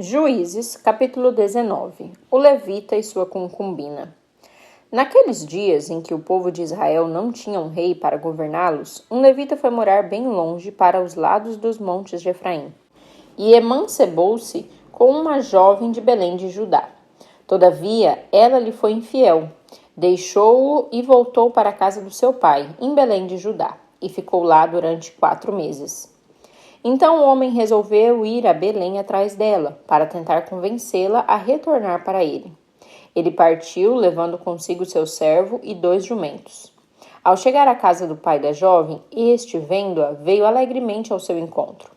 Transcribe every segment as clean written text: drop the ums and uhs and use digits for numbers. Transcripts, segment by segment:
Juízes, capítulo 19. O levita e sua concubina. Naqueles dias em que o povo de Israel não tinha um rei para governá-los, um levita foi morar bem longe para os lados dos montes de Efraim, e emancebou-se com uma jovem de Belém de Judá. Todavia, ela lhe foi infiel, deixou-o e voltou para a casa do seu pai, em Belém de Judá, e ficou lá durante 4 meses. Então o homem resolveu ir a Belém atrás dela, para tentar convencê-la a retornar para ele. Ele partiu, levando consigo seu servo e 2 jumentos. Ao chegar à casa do pai da jovem, este, vendo-a, veio alegremente ao seu encontro.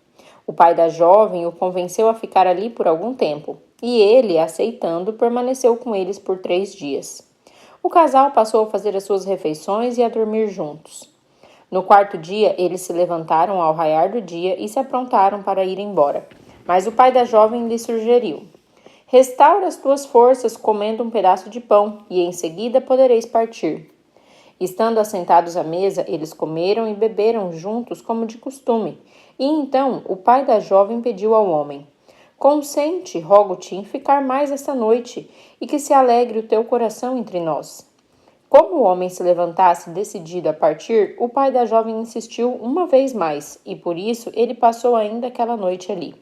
O pai da jovem o convenceu a ficar ali por algum tempo, e ele, aceitando, permaneceu com eles por 3 dias. O casal passou a fazer as suas refeições e a dormir juntos. No 4º dia, eles se levantaram ao raiar do dia e se aprontaram para ir embora. Mas o pai da jovem lhe sugeriu: restaura as tuas forças comendo um pedaço de pão, e em seguida podereis partir. Estando assentados à mesa, eles comeram e beberam juntos como de costume. E então o pai da jovem pediu ao homem: consente, rogo-te, em ficar mais esta noite, e que se alegre o teu coração entre nós. Como o homem se levantasse decidido a partir, o pai da jovem insistiu uma vez mais, e por isso ele passou ainda aquela noite ali.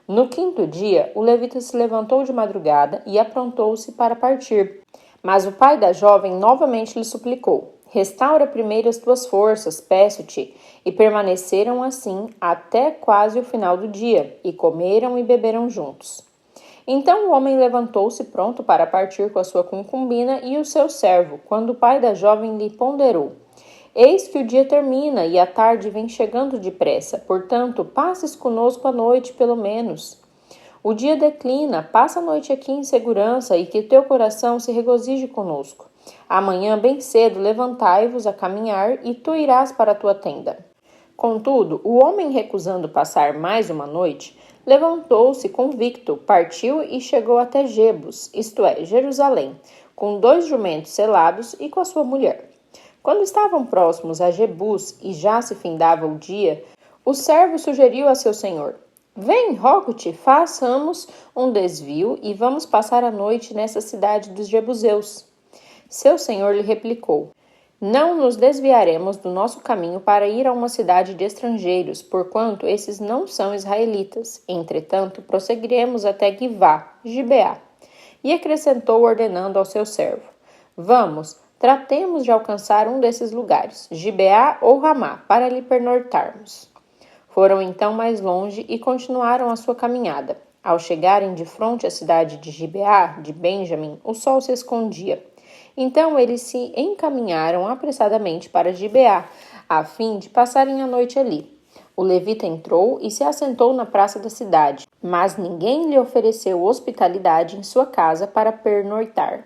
No 5º dia, o levita se levantou de madrugada e aprontou-se para partir. Mas o pai da jovem novamente lhe suplicou: restaura primeiro as tuas forças, peço-te. E permaneceram assim até quase o final do dia, e comeram e beberam juntos. Então o homem levantou-se pronto para partir com a sua concubina e o seu servo, quando o pai da jovem lhe ponderou: eis que o dia termina e a tarde vem chegando depressa, portanto, passes conosco a noite pelo menos. O dia declina, passa a noite aqui em segurança e que teu coração se regozije conosco. Amanhã bem cedo levantai-vos a caminhar e tu irás para a tua tenda. Contudo, o homem, recusando passar mais uma noite, levantou-se convicto, partiu e chegou até Jebus, isto é, Jerusalém, com 2 jumentos selados e com a sua mulher. Quando estavam próximos a Jebus e já se findava o dia, o servo sugeriu a seu senhor: vem, rogo-te, façamos um desvio e vamos passar a noite nessa cidade dos jebuseus. Seu senhor lhe replicou: não nos desviaremos do nosso caminho para ir a uma cidade de estrangeiros, porquanto esses não são israelitas. Entretanto, prosseguiremos até Gibeá. E acrescentou, ordenando ao seu servo: vamos, tratemos de alcançar um desses lugares, Gibeá ou Ramá, para lhe pernoitarmos. Foram então mais longe e continuaram a sua caminhada. Ao chegarem de frente à cidade de Gibeá, de Benjamim, o sol se escondia. Então eles se encaminharam apressadamente para Gibeá, a fim de passarem a noite ali. O levita entrou e se assentou na praça da cidade, mas ninguém lhe ofereceu hospitalidade em sua casa para pernoitar.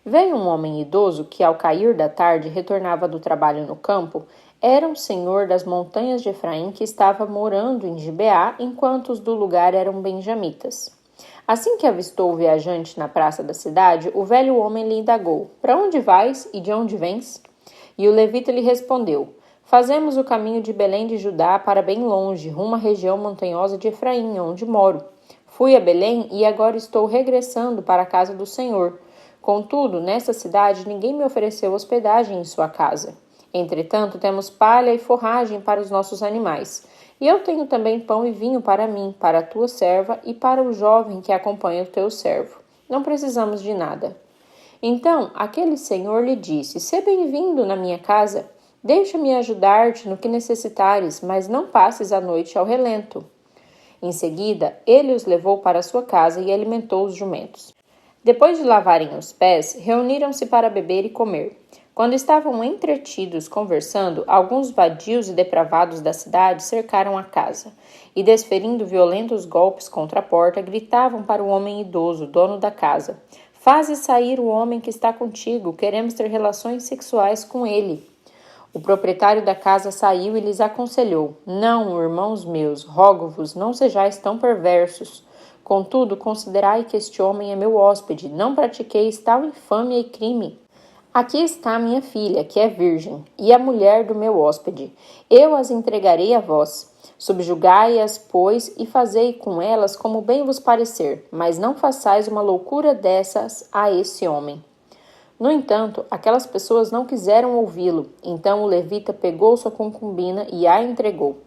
Veio um homem idoso que, ao cair da tarde, retornava do trabalho no campo. Era um senhor das montanhas de Efraim que estava morando em Gibeá, enquanto os do lugar eram benjamitas. Assim que avistou o viajante na praça da cidade, o velho homem lhe indagou: para onde vais e de onde vens? E o levita lhe respondeu: fazemos o caminho de Belém de Judá para bem longe, rumo à região montanhosa de Efraim, onde moro. Fui a Belém e agora estou regressando para a casa do Senhor. Contudo, nessa cidade ninguém me ofereceu hospedagem em sua casa. Entretanto, temos palha e forragem para os nossos animais. E eu tenho também pão e vinho para mim, para a tua serva e para o jovem que acompanha o teu servo. Não precisamos de nada. Então, aquele senhor lhe disse: sê bem-vindo na minha casa. Deixa-me ajudar-te no que necessitares, mas não passes a noite ao relento. Em seguida, ele os levou para a sua casa e alimentou os jumentos. Depois de lavarem os pés, reuniram-se para beber e comer. Quando estavam entretidos conversando, alguns vadios e depravados da cidade cercaram a casa e, desferindo violentos golpes contra a porta, gritavam para o homem idoso, dono da casa: faze sair o homem que está contigo, queremos ter relações sexuais com ele. O proprietário da casa saiu e lhes aconselhou: não, irmãos meus, rogo-vos, não sejais tão perversos. Contudo, considerai que este homem é meu hóspede, não pratiqueis tal infâmia e crime. Aqui está minha filha, que é virgem, e a mulher do meu hóspede. Eu as entregarei a vós. Subjugai-as, pois, e fazei com elas como bem vos parecer, mas não façais uma loucura dessas a esse homem. No entanto, aquelas pessoas não quiseram ouvi-lo. Então o levita pegou sua concubina e a entregou.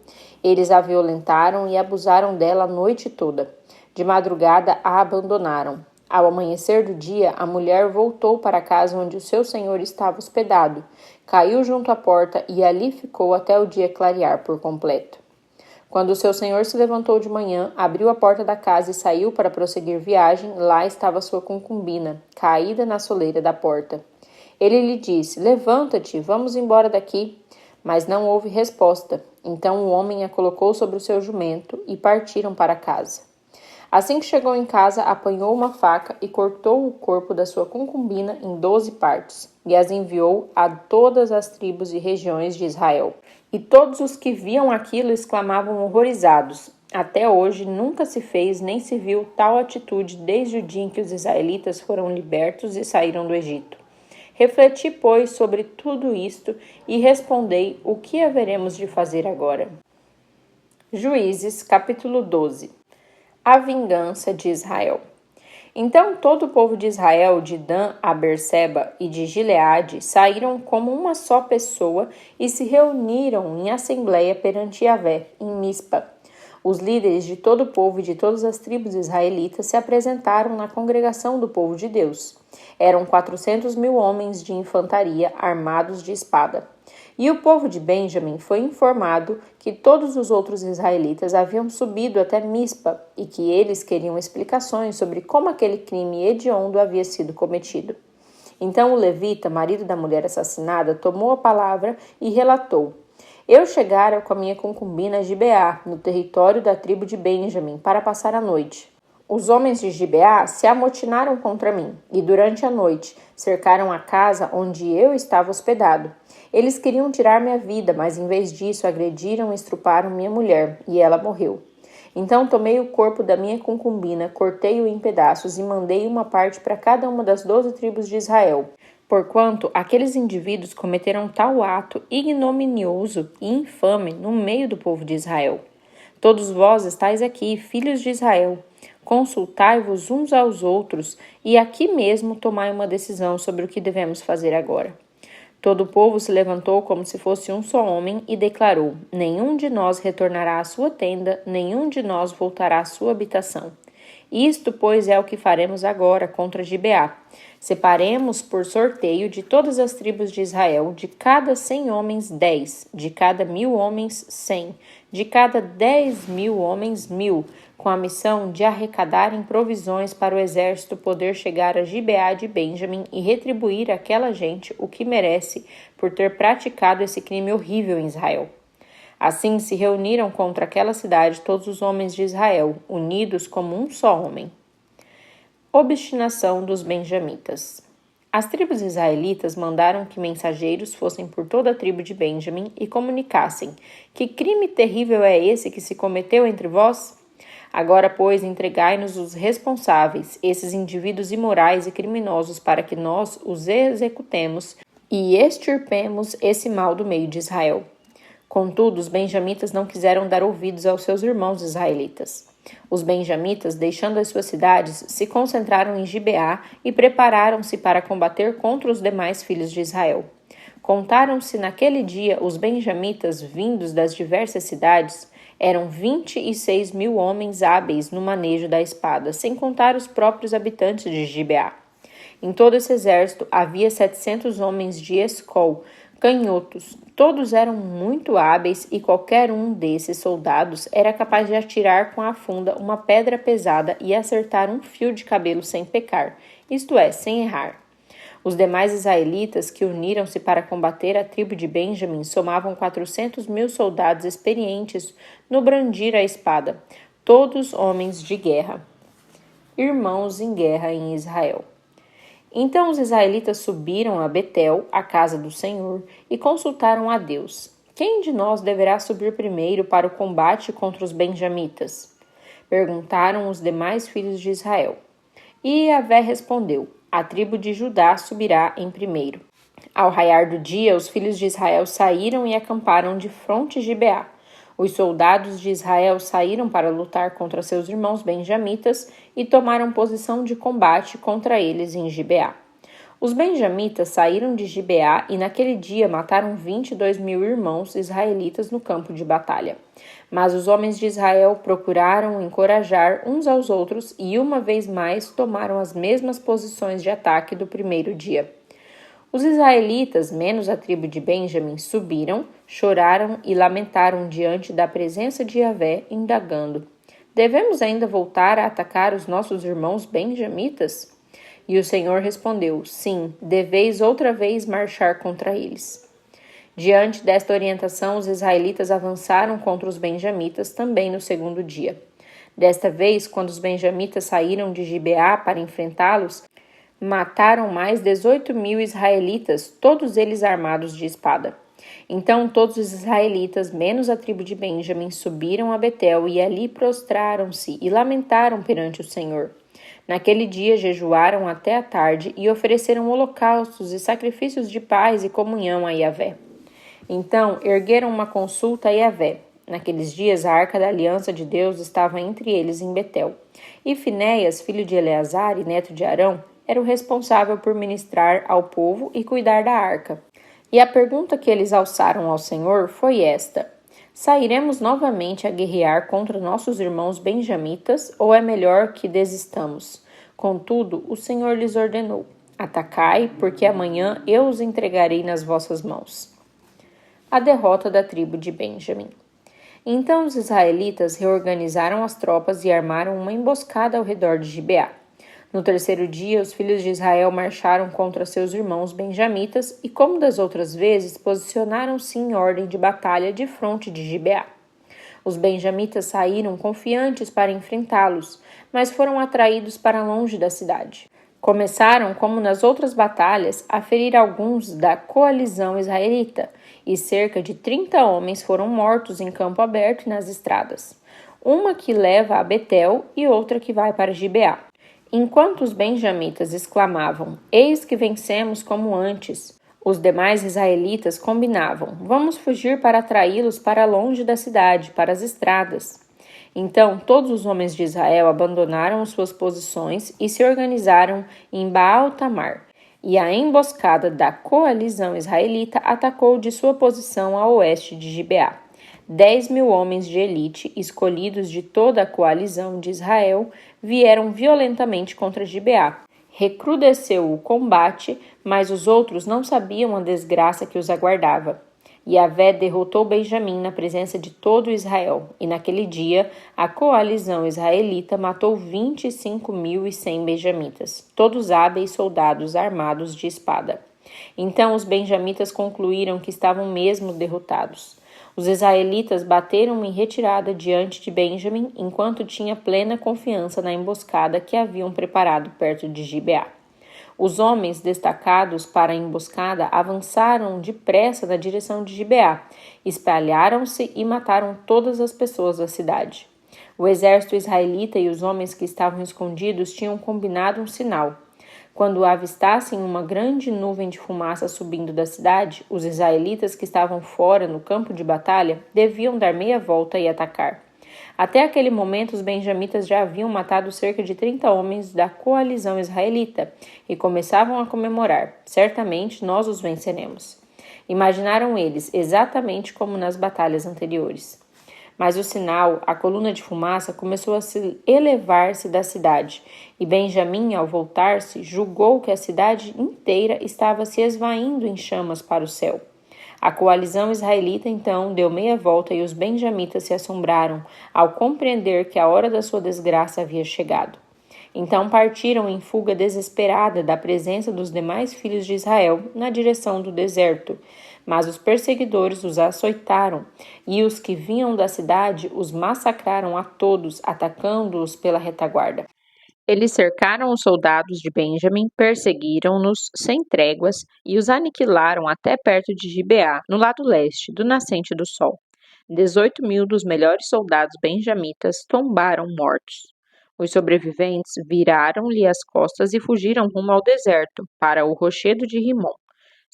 Eles a violentaram e abusaram dela a noite toda. De madrugada a abandonaram. Ao amanhecer do dia, a mulher voltou para a casa onde o seu senhor estava hospedado, caiu junto à porta e ali ficou até o dia clarear por completo. Quando o seu senhor se levantou de manhã, abriu a porta da casa e saiu para prosseguir viagem, lá estava sua concubina, caída na soleira da porta. Ele lhe disse: levanta-te, vamos embora daqui. Mas não houve resposta. Então o homem a colocou sobre o seu jumento e partiram para casa. Assim que chegou em casa, apanhou uma faca e cortou o corpo da sua concubina em 12 partes, e as enviou a todas as tribos e regiões de Israel. E todos os que viam aquilo exclamavam horrorizados. Até hoje nunca se fez nem se viu tal atitude desde o dia em que os israelitas foram libertos e saíram do Egito. Refleti, pois, sobre tudo isto e respondei o que haveremos de fazer agora. Juízes, capítulo 12. A vingança de Israel. Então todo o povo de Israel, de Dan a Berseba e de Gileade, saíram como uma só pessoa e se reuniram em assembleia perante Yahvé, em Mispa. Os líderes de todo o povo e de todas as tribos israelitas se apresentaram na congregação do povo de Deus. Eram 400.000 homens de infantaria armados de espada. E o povo de Benjamim foi informado que todos os outros israelitas haviam subido até Mispa e que eles queriam explicações sobre como aquele crime hediondo havia sido cometido. Então o levita, marido da mulher assassinada, tomou a palavra e relatou: eu chegara com a minha concubina Gibeá, no território da tribo de Benjamim, para passar a noite. Os homens de Gibeá se amotinaram contra mim e durante a noite cercaram a casa onde eu estava hospedado. Eles queriam tirar minha vida, mas em vez disso agrediram e estruparam minha mulher, e ela morreu. Então tomei o corpo da minha concubina, cortei-o em pedaços e mandei uma parte para cada uma das 12 tribos de Israel, porquanto aqueles indivíduos cometeram tal ato ignominioso e infame no meio do povo de Israel. Todos vós estáis aqui, filhos de Israel. Consultai-vos uns aos outros e aqui mesmo tomai uma decisão sobre o que devemos fazer agora. Todo o povo se levantou como se fosse um só homem e declarou: nenhum de nós retornará à sua tenda, nenhum de nós voltará à sua habitação. Isto, pois, é o que faremos agora contra Gibeá. Separemos por sorteio de todas as tribos de Israel, de cada 100 homens 10, de cada 1.000 homens 100, de cada 10.000 homens 1.000, com a missão de arrecadarem provisões para o exército poder chegar a Gibeá de Benjamim e retribuir àquela gente o que merece por ter praticado esse crime horrível em Israel. Assim se reuniram contra aquela cidade todos os homens de Israel, unidos como um só homem. Obstinação dos benjamitas. As tribos israelitas mandaram que mensageiros fossem por toda a tribo de Benjamim e comunicassem: que crime terrível é esse que se cometeu entre vós? Agora, pois, entregai-nos os responsáveis, esses indivíduos imorais e criminosos, para que nós os executemos e extirpemos esse mal do meio de Israel. Contudo, os benjamitas não quiseram dar ouvidos aos seus irmãos israelitas. Os benjamitas, deixando as suas cidades, se concentraram em Gibeá e prepararam-se para combater contra os demais filhos de Israel. Contaram-se naquele dia os benjamitas vindos das diversas cidades. Eram 26.000 homens hábeis no manejo da espada, sem contar os próprios habitantes de Gibeá. Em todo esse exército havia 700 homens de Escol, canhotos. Todos eram muito hábeis e qualquer um desses soldados era capaz de atirar com a funda uma pedra pesada e acertar um fio de cabelo sem pecar, isto é, sem errar. Os demais israelitas que uniram-se para combater a tribo de Benjamim somavam 400.000 soldados experientes no brandir a espada, todos homens de guerra. Irmãos em guerra em Israel. Então os israelitas subiram a Betel, a casa do Senhor, e consultaram a Deus: quem de nós deverá subir primeiro para o combate contra os benjamitas? Perguntaram os demais filhos de Israel. E Yahvé respondeu: a tribo de Judá subirá em primeiro. Ao raiar do dia, os filhos de Israel saíram e acamparam de fronte de Gibeá. Os soldados de Israel saíram para lutar contra seus irmãos benjamitas e tomaram posição de combate contra eles em Gibeá. Os benjamitas saíram de Gibeá e naquele dia mataram 22.000 irmãos israelitas no campo de batalha. Mas os homens de Israel procuraram encorajar uns aos outros e uma vez mais tomaram as mesmas posições de ataque do primeiro dia. Os israelitas, menos a tribo de Benjamim, subiram, choraram e lamentaram diante da presença de Yahvé, indagando: devemos ainda voltar a atacar os nossos irmãos benjamitas? E o Senhor respondeu: sim, deveis outra vez marchar contra eles. Diante desta orientação, os israelitas avançaram contra os benjamitas também no segundo dia. Desta vez, quando os benjamitas saíram de Gibeá para enfrentá-los, mataram mais 18.000 israelitas, todos eles armados de espada. Então todos os israelitas, menos a tribo de Benjamim, subiram a Betel e ali prostraram-se e lamentaram perante o Senhor. Naquele dia jejuaram até a tarde e ofereceram holocaustos e sacrifícios de paz e comunhão a Yahvé. Então ergueram uma consulta a Yahvé. Naqueles dias a arca da aliança de Deus estava entre eles em Betel. E Finéias, filho de Eleazar e neto de Arão, era o responsável por ministrar ao povo e cuidar da arca. E a pergunta que eles alçaram ao Senhor foi esta: sairemos novamente a guerrear contra nossos irmãos benjamitas, ou é melhor que desistamos? Contudo, o Senhor lhes ordenou: atacai, porque amanhã eu os entregarei nas vossas mãos. A derrota da tribo de Benjamim. Então os israelitas reorganizaram as tropas e armaram uma emboscada ao redor de Gibeá. No terceiro dia, os filhos de Israel marcharam contra seus irmãos benjamitas e, como das outras vezes, posicionaram-se em ordem de batalha de fronte de Gibeá. Os benjamitas saíram confiantes para enfrentá-los, mas foram atraídos para longe da cidade. Começaram, como nas outras batalhas, a ferir alguns da coalizão israelita, e cerca de 30 homens foram mortos em campo aberto e nas estradas. Uma que leva a Betel e outra que vai para Gibeá. Enquanto os benjamitas exclamavam: eis que vencemos como antes, os demais israelitas combinavam: vamos fugir para atraí-los para longe da cidade, para as estradas. Então todos os homens de Israel abandonaram suas posições e se organizaram em Baal-Tamar, e a emboscada da coalizão israelita atacou de sua posição a oeste de Gibeá. 10.000 homens de elite, escolhidos de toda a coalizão de Israel, vieram violentamente contra Gibeá. Recrudesceu o combate, mas os outros não sabiam a desgraça que os aguardava. Yahvé derrotou Benjamim na presença de todo Israel, e naquele dia a coalizão israelita matou 25.100 benjamitas, todos hábeis soldados armados de espada. Então os benjamitas concluíram que estavam mesmo derrotados. Os israelitas bateram em retirada diante de Benjamim, enquanto tinha plena confiança na emboscada que haviam preparado perto de Gibeá. Os homens destacados para a emboscada avançaram depressa na direção de Gibeá, espalharam-se e mataram todas as pessoas da cidade. O exército israelita e os homens que estavam escondidos tinham combinado um sinal. Quando avistassem uma grande nuvem de fumaça subindo da cidade, os israelitas que estavam fora no campo de batalha deviam dar meia volta e atacar. Até aquele momento, os benjamitas já haviam matado cerca de 30 homens da coalizão israelita e começavam a comemorar: certamente nós os venceremos. Imaginaram eles exatamente como nas batalhas anteriores. Mas o sinal, a coluna de fumaça, começou a se elevar-se da cidade, e Benjamim, ao voltar-se, julgou que a cidade inteira estava se esvaindo em chamas para o céu. A coalizão israelita, então, deu meia volta e os benjamitas se assombraram ao compreender que a hora da sua desgraça havia chegado. Então partiram em fuga desesperada da presença dos demais filhos de Israel na direção do deserto. Mas os perseguidores os açoitaram, e os que vinham da cidade os massacraram a todos, atacando-os pela retaguarda. Eles cercaram os soldados de Benjamim, perseguiram-nos sem tréguas e os aniquilaram até perto de Gibeá, no lado leste, do nascente do sol. 18.000 dos melhores soldados benjamitas tombaram mortos. Os sobreviventes viraram-lhe as costas e fugiram rumo ao deserto, para o rochedo de Rimom.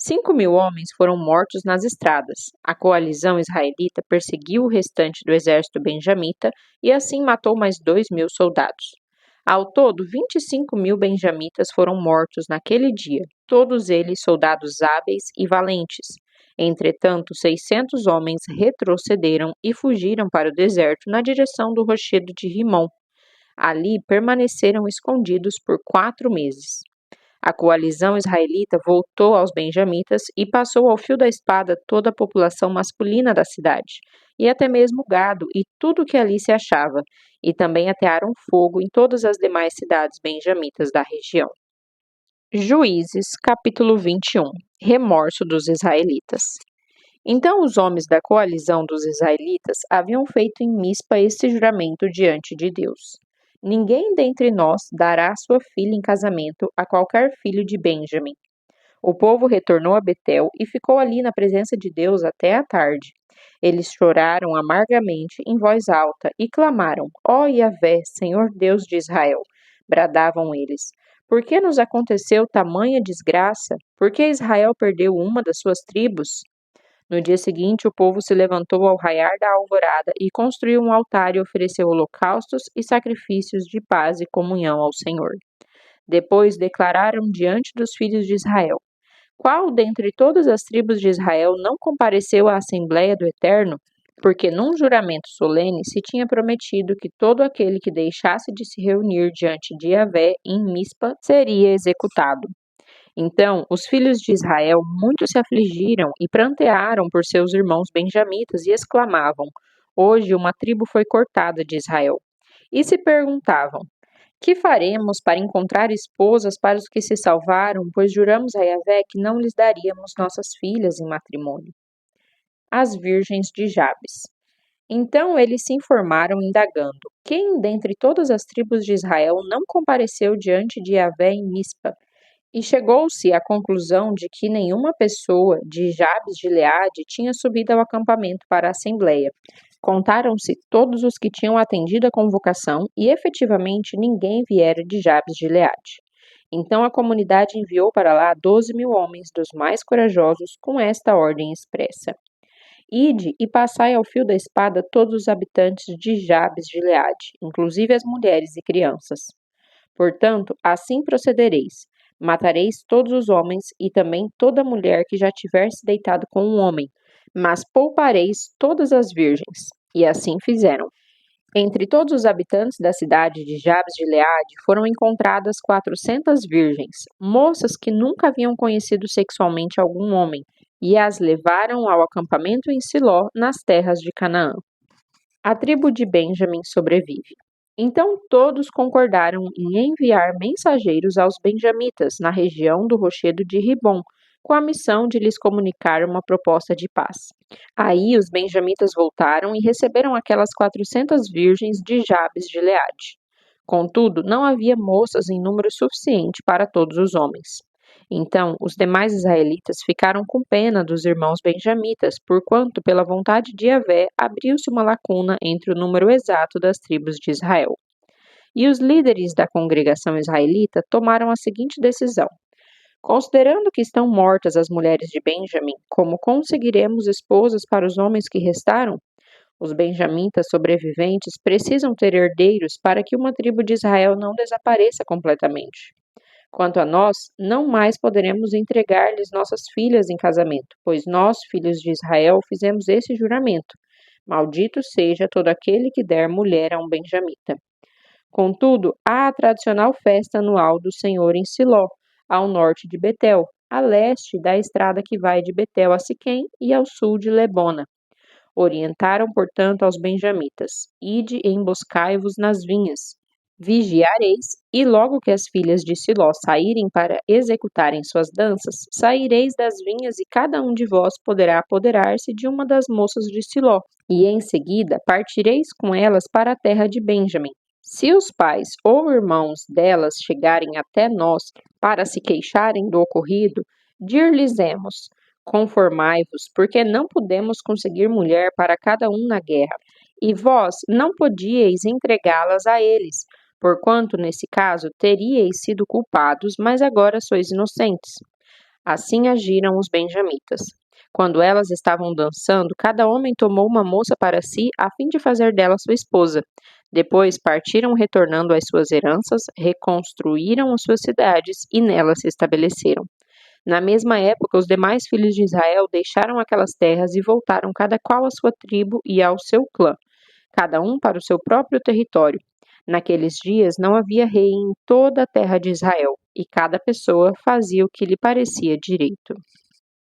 5.000 homens foram mortos nas estradas. A coalizão israelita perseguiu o restante do exército benjamita e assim matou mais 2.000 soldados. Ao todo, 25.000 benjamitas foram mortos naquele dia, todos eles soldados hábeis e valentes. Entretanto, 600 homens retrocederam e fugiram para o deserto na direção do rochedo de Rimom. Ali permaneceram escondidos por 4 meses. A coalizão israelita voltou aos benjamitas e passou ao fio da espada toda a população masculina da cidade, e até mesmo o gado e tudo que ali se achava, e também atearam fogo em todas as demais cidades benjamitas da região. Juízes, capítulo 21. Remorso dos israelitas. Então os homens da coalizão dos israelitas haviam feito em Mispa este juramento diante de Deus: ninguém dentre nós dará sua filha em casamento a qualquer filho de Benjamim. O povo retornou a Betel e ficou ali na presença de Deus até a tarde. Eles choraram amargamente em voz alta e clamaram: ó Yahvé, Senhor Deus de Israel! Bradavam eles: por que nos aconteceu tamanha desgraça? Por que Israel perdeu uma das suas tribos? No dia seguinte, o povo se levantou ao raiar da alvorada e construiu um altar e ofereceu holocaustos e sacrifícios de paz e comunhão ao Senhor. Depois declararam diante dos filhos de Israel: qual dentre todas as tribos de Israel não compareceu à Assembleia do Eterno? Porque num juramento solene se tinha prometido que todo aquele que deixasse de se reunir diante de Yahvé em Mispa seria executado. Então os filhos de Israel muito se afligiram e prantearam por seus irmãos benjamitas e exclamavam: hoje uma tribo foi cortada de Israel. E se perguntavam: que faremos para encontrar esposas para os que se salvaram, pois juramos a Yahvé que não lhes daríamos nossas filhas em matrimônio? As virgens de Jabes. Então eles se informaram indagando: quem dentre todas as tribos de Israel não compareceu diante de Yahvé em Mispa? E chegou-se à conclusão de que nenhuma pessoa de Jabes de Gileade tinha subido ao acampamento para a assembleia. Contaram-se todos os que tinham atendido a convocação e efetivamente ninguém viera de Jabes de Gileade. Então a comunidade enviou para lá 12.000 homens dos mais corajosos com esta ordem expressa: ide e passai ao fio da espada todos os habitantes de Jabes de Gileade, inclusive as mulheres e crianças. Portanto, assim procedereis: matareis todos os homens e também toda mulher que já tiver se deitado com um homem, mas poupareis todas as virgens. E assim fizeram. Entre todos os habitantes da cidade de Jabes de Gileade foram encontradas 400 virgens, moças que nunca haviam conhecido sexualmente algum homem, e as levaram ao acampamento em Siló, nas terras de Canaã. A tribo de Benjamim sobrevive. Então todos concordaram em enviar mensageiros aos benjamitas na região do rochedo de Ribom, com a missão de lhes comunicar uma proposta de paz. Aí os benjamitas voltaram e receberam aquelas 400 virgens de Jabes de Gileade. Contudo, não havia moças em número suficiente para todos os homens. Então os demais israelitas ficaram com pena dos irmãos benjamitas, porquanto, pela vontade de Yahvé, abriu-se uma lacuna entre o número exato das tribos de Israel. E os líderes da congregação israelita tomaram a seguinte decisão: considerando que estão mortas as mulheres de Benjamim, como conseguiremos esposas para os homens que restaram? Os benjamitas sobreviventes precisam ter herdeiros para que uma tribo de Israel não desapareça completamente. Quanto a nós, não mais poderemos entregar-lhes nossas filhas em casamento, pois nós, filhos de Israel, fizemos esse juramento: maldito seja todo aquele que der mulher a um benjamita. Contudo, há a tradicional festa anual do Senhor em Siló, ao norte de Betel, a leste da estrada que vai de Betel a Siquém e ao sul de Lebona. Orientaram, portanto, aos benjamitas: ide e emboscai-vos nas vinhas. Vigiareis, e logo que as filhas de Siló saírem para executarem suas danças, saireis das vinhas e cada um de vós poderá apoderar-se de uma das moças de Siló, e em seguida partireis com elas para a terra de Benjamim. Se os pais ou irmãos delas chegarem até nós para se queixarem do ocorrido, dir-lhes-emos: conformai-vos, porque não podemos conseguir mulher para cada um na guerra, e vós não podíeis entregá-las a eles, porquanto nesse caso teríeis sido culpados, mas agora sois inocentes. Assim agiram os benjamitas. Quando elas estavam dançando, cada homem tomou uma moça para si, a fim de fazer dela sua esposa. Depois partiram retornando às suas heranças, reconstruíram as suas cidades e nelas se estabeleceram. Na mesma época, os demais filhos de Israel deixaram aquelas terras e voltaram cada qual à sua tribo e ao seu clã, cada um para o seu próprio território. Naqueles dias não havia rei em toda a terra de Israel, e cada pessoa fazia o que lhe parecia direito.